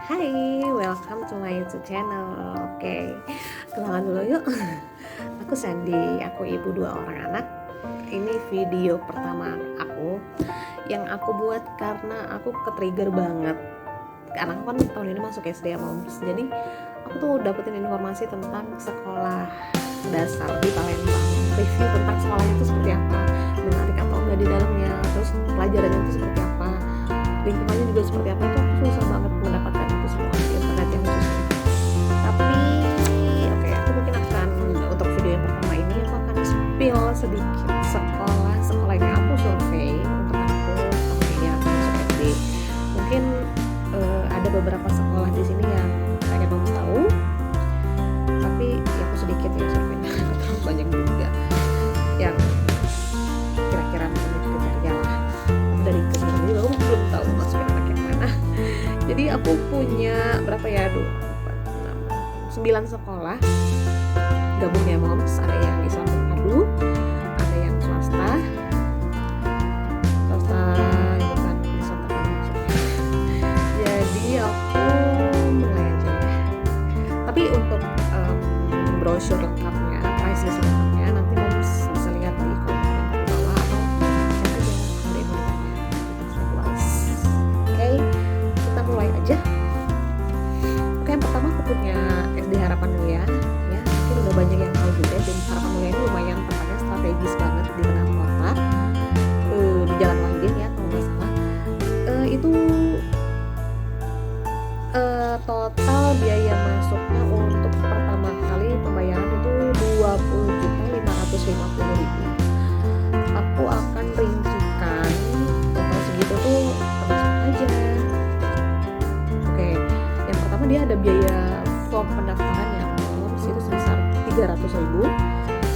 Hai, welcome to my YouTube channel. Oke, kenalan dulu yuk. Aku Sandy, aku ibu 2 orang anak. Ini video pertama aku yang aku buat karena aku ke-trigger banget. Karena aku kan tahun ini masuk SD ya moms. Jadi aku tuh dapetin informasi tentang sekolah dasar di Palembang. Review tentang sekolahnya itu seperti apa, menarik atau enggak di dalamnya, terus pelajarannya itu seperti apa, lingkungannya juga seperti apa. Itu aku susah banget mendapatkan itu semua di internet yang khususnya. Tapi oke, aku mungkin akan untuk video yang pertama ini aku akan spill sedikit sekolah yang aku survei untuk anakku tahun ini aku masuk SD. Mungkin ada beberapa sekolah di sini yang pengen mau tahu, tapi ya aku sedikit ya surveinya terlalu banyak juga yang kira-kira memenuhi kriteria lah. Dari kesini juga aku belum tahu masukin anak yang mana. Jadi aku punya berapa ya, 9 sekolah gabung ya moms. Ada yang Islam terpadu, ada yang swasta yang bukan Islam terpadu maksudnya. Jadi aku mulai aja ya. Tapi untuk brosur lengkapnya, price list lengkapnya nanti moms bisa lihat di kolom komentar di bawah, atau chat aja kalau ada yang mau ditanya kita seluas. Oke, kita mulai aja. Oke, yang pertama aku punya SD Harapan Mulia ya. Mungkin udah banyak yang tahu juga, dan Harapan Mulia ini lumayan tempatnya strategis banget di tengah kota, di Jalan Wahidin ya kalau nggak salah. Itu total biaya masuknya untuk pertama kali pembayaran itu 20.550.000. Aku akan rincikan total segitu tuh termasuk aja. Oke, yang pertama dia ada biaya form pendaftaran yang itu sebesar 300.000.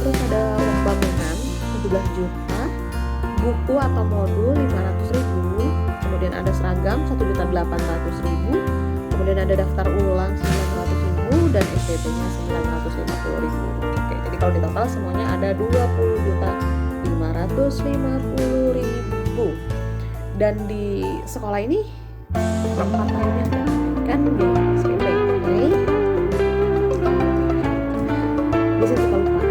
Terus ada uang bangunan 17 juta, buku atau modul 500.000, kemudian ada seragam 1.800.000, kemudian ada daftar ulang 900.000 dan SPP-nya 950.000. Oke, jadi kalau di total semuanya ada 20.550.000. Dan di sekolah ini per 4 tahunnya kan biaya SPP. Oke, biasanya suka lupa.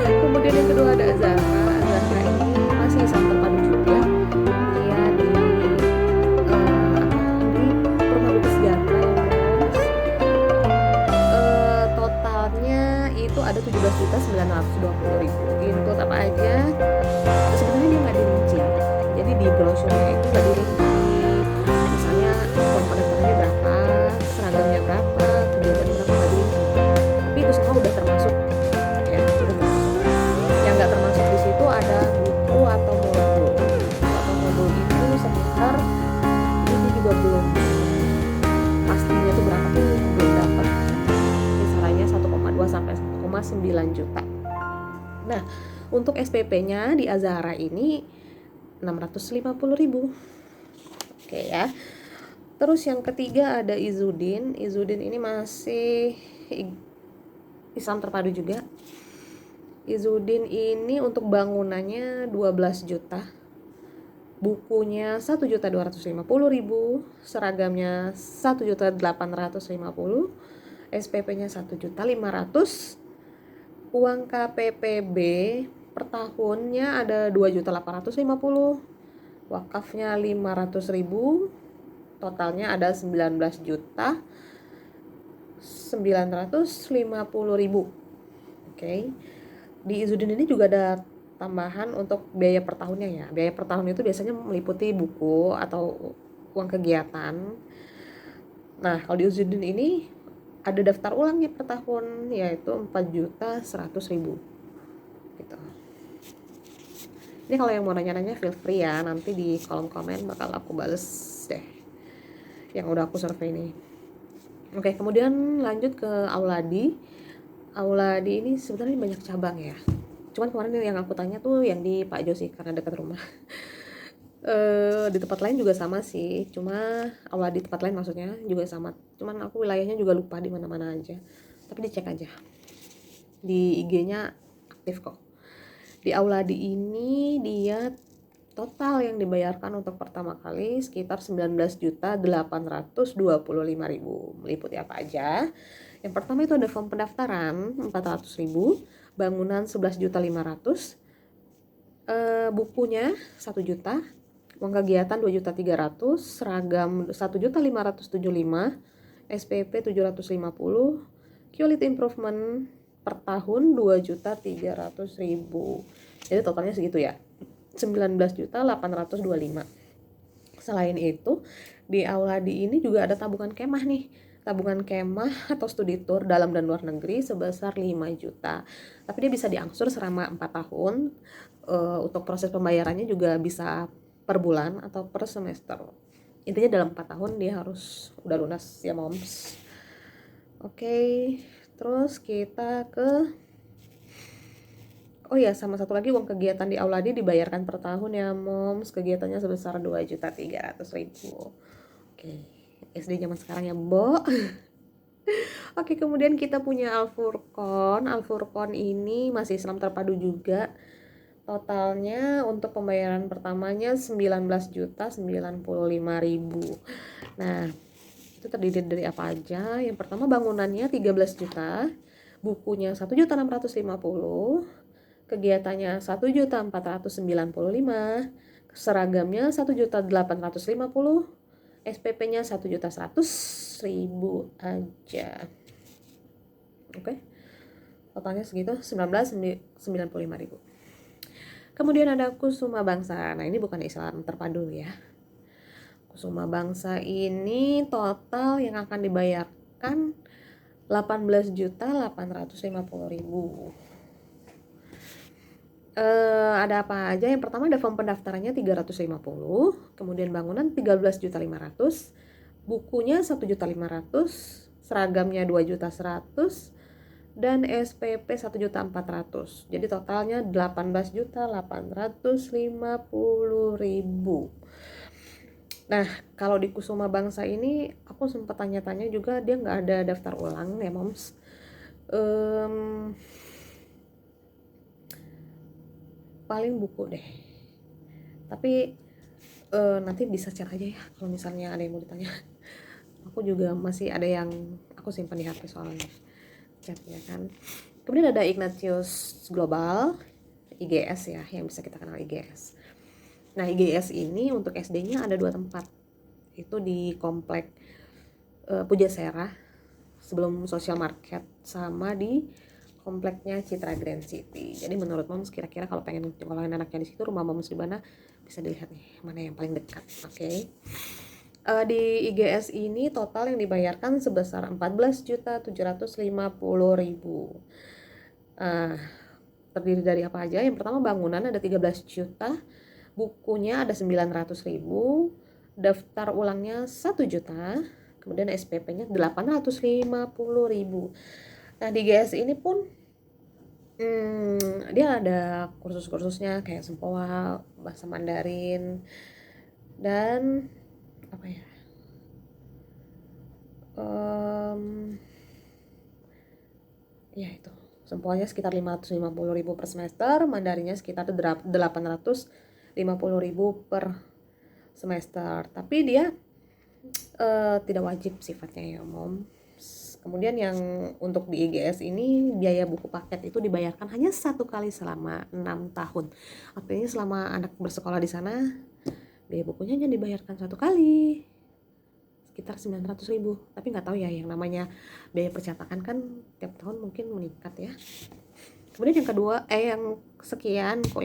Kemudian yang kedua ada Azahra. Azahra ini masih Islam terpadu juga. Dia di Rumah Duka Sejahtera yang moms. Totalnya itu ada 17.920.000. Include apa aja? Sebenarnya dia nggak dirinci. Jadi di brosurnya itu nggak dirinci. Misalnya form pendaftarannya berapa, seragamnya berapa, kegiatan berapa, nggak dirinci. Tapi itu semua udah termasuk ya, udah termasuk. Yang nggak termasuk di situ ada buku atau modul. Atau modul itu sekitar, ini juga belum pastinya tuh berapa tuh belum dapat. Kisarannya 1,2 sampai 1,9 juta. Nah, untuk SPP-nya di Azahra ini 650.000. Oke ya. Terus yang ketiga ada Izudin. Izudin ini masih Islam terpadu juga. Izudin ini untuk bangunannya 12 juta. Bukunya 1.250.000, seragamnya 1.850.000, SPP-nya 1.500.000, uang KPPB per tahunnya ada 2.850.000, wakafnya 500.000, totalnya ada 19.950.000. Oke. Di Izudin ini juga ada tambahan untuk biaya per tahunnya ya. Biaya per tahun itu biasanya meliputi buku atau uang kegiatan. Nah, kalau di Izudin ini ada daftar ulangnya per tahun, yaitu 4.100.000 gitu. Ini kalau yang mau nanya-nanya feel free ya, nanti di kolom komen bakal aku bales deh yang udah aku survei ini. Oke, kemudian lanjut ke Auladi. Auladi ini sebenarnya banyak cabang ya. Cuman kemarin yang aku tanya tuh yang di Pak Josi karena dekat rumah. Di tempat lain juga sama sih, cuma Auladi tempat lain maksudnya juga sama. Cuman aku wilayahnya juga lupa di mana-mana aja. Tapi dicek aja. Di IG-nya aktif kok. Di Auladi ini dia total yang dibayarkan untuk pertama kali sekitar 19.825.000. Meliputi apa aja? Yang pertama itu ada form pendaftaran 400.000, bangunan 11.500.000, bukunya 1 juta, uang kegiatan 2.300.000, seragam 1.575.000, SPP 750, quality improvement per tahun 2.300.000. Jadi totalnya segitu ya, 19.825. Selain itu, di Auladi ini juga ada tabungan kemah nih. Tabungan kemah atau studi tour dalam dan luar negeri sebesar 5 juta. Tapi dia bisa diangsur selama 4 tahun. Untuk proses pembayarannya juga bisa per bulan atau per semester. Intinya dalam 4 tahun dia harus udah lunas ya moms. Oke, terus kita ke sama satu lagi, uang kegiatan di Auladi dibayarkan per tahun ya moms. Kegiatannya sebesar 2.300.000. Oke, SD zaman sekarang ya Bo. Oke, kemudian kita punya Al-Furqon. Al-Furqon ini masih Islam terpadu juga. Totalnya untuk pembayaran pertamanya 19.095.000. Nah, itu terdiri dari apa aja? Yang pertama bangunannya 13 juta, bukunya 1.650.000, kegiatannya 1.495.000, seragamnya 1.850.000, SPP-nya 1.100.000 aja. Oke. Totalnya segitu 19.095.000. Kemudian ada Kusuma Bangsa. Nah, ini bukan Islam terpadu ya. Kusuma Bangsa ini total yang akan dibayarkan 18.850.000. Ada apa aja? Yang pertama ada form pendaftarannya 350, kemudian bangunan 13.500.000, bukunya 1.500.000, seragamnya 2.100.000, dan SPP 1.400.000. Jadi totalnya 18.850.000. Nah, kalau di Kusuma Bangsa ini aku sempat tanya-tanya juga, dia nggak ada daftar ulang ya moms. Paling buku deh, tapi nanti bisa chat aja ya kalau misalnya ada yang mau ditanya. Aku juga masih ada yang aku simpan di HP soalnya chat ya kan. Kemudian ada Ignatius Global, IGS ya, yang bisa kita kenal IGS. Nah, IGS ini untuk SD-nya ada 2 tempat, itu di komplek Pujasera sebelum Social Market, sama di kompleknya Citra Grand City. Jadi menurut moms kira-kira kalau pengen nyekolahin anaknya di situ, rumah moms di mana, bisa dilihat nih mana yang paling dekat. Oke. Di IGS ini total yang dibayarkan sebesar 14.750.000. Terdiri dari apa aja? Yang pertama bangunan ada 13 juta, bukunya ada 900.000, daftar ulangnya 1 juta, kemudian SPP-nya 850.000. Nah, di IGS ini pun dia ada kursus-kursusnya kayak sempoa, bahasa Mandarin, dan apa ya, ya itu sempoanya sekitar 550.000 per semester, Mandarinnya sekitar 850.000 per semester. Tapi dia tidak wajib sifatnya ya mom. Kemudian yang untuk di IGS ini biaya buku paket itu dibayarkan hanya 1 kali selama 6 tahun. Artinya selama anak bersekolah di sana biaya bukunya hanya dibayarkan 1 kali, sekitar 900.000. Tapi nggak tahu ya, yang namanya biaya percetakan kan tiap tahun mungkin meningkat ya. Kemudian yang kedua, yang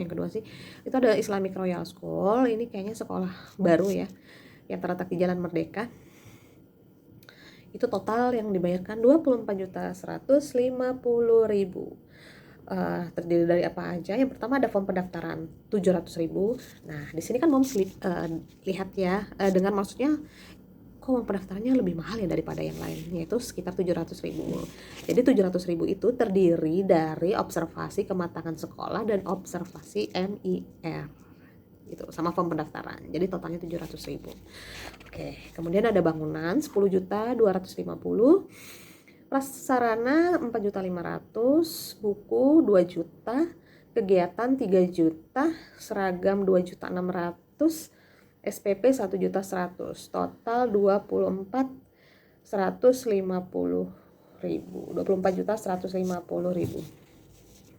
kedua sih, itu ada Islamic Royal School. Ini kayaknya sekolah baru ya, yang terletak di Jalan Merdeka. Itu total yang dibayarkan 24.150.000. Terdiri dari apa aja? Yang pertama ada form pendaftaran 700.000. Nah, di sini kan moms lihat ya, dengan maksudnya kok uang pendaftarannya lebih mahal ya daripada yang lain, yaitu sekitar 700.000. Jadi 700.000 itu terdiri dari observasi kematangan sekolah dan observasi MIR gitu, sama form pendaftaran. Jadi totalnya 700.000. Oke, kemudian ada bangunan 10.250.000, prasarana 4.500.000, buku 2 juta, kegiatan 3 juta, seragam 2.600.000, SPP 1.100.000, total 24.150.000.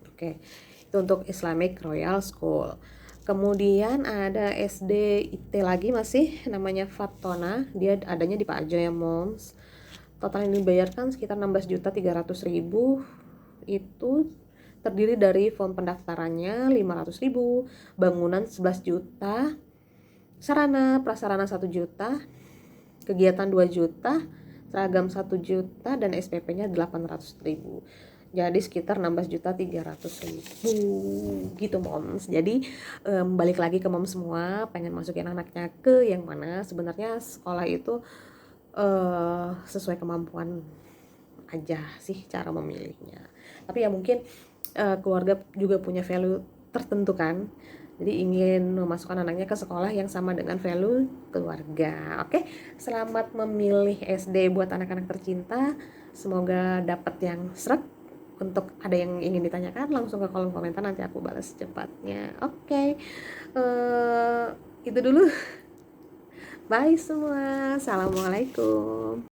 Oke, itu untuk Islamic Royal School. Kemudian ada SD IT lagi masih namanya Fatona, dia adanya di Pak Ajo ya moms. Total yang dibayarkan sekitar 16.300.000. Itu terdiri dari form pendaftarannya 500.000, bangunan 11 juta, sarana prasarana 1 juta, kegiatan 2 juta, seragam 1 juta, dan SPP-nya 800.000. Jadi sekitar 16.300.000 gitu moms. Jadi balik lagi ke moms semua, pengen masukin anaknya ke yang mana sebenarnya sekolah itu sesuai kemampuan aja sih cara memilihnya. Tapi ya mungkin keluarga juga punya value tertentu kan, jadi ingin memasukkan anaknya ke sekolah yang sama dengan value keluarga. Oke, selamat memilih SD buat anak-anak tercinta, semoga dapat yang seret. Untuk ada yang ingin ditanyakan langsung ke kolom komentar, nanti aku balas secepatnya. Oke, itu dulu. Bye semua, assalamualaikum.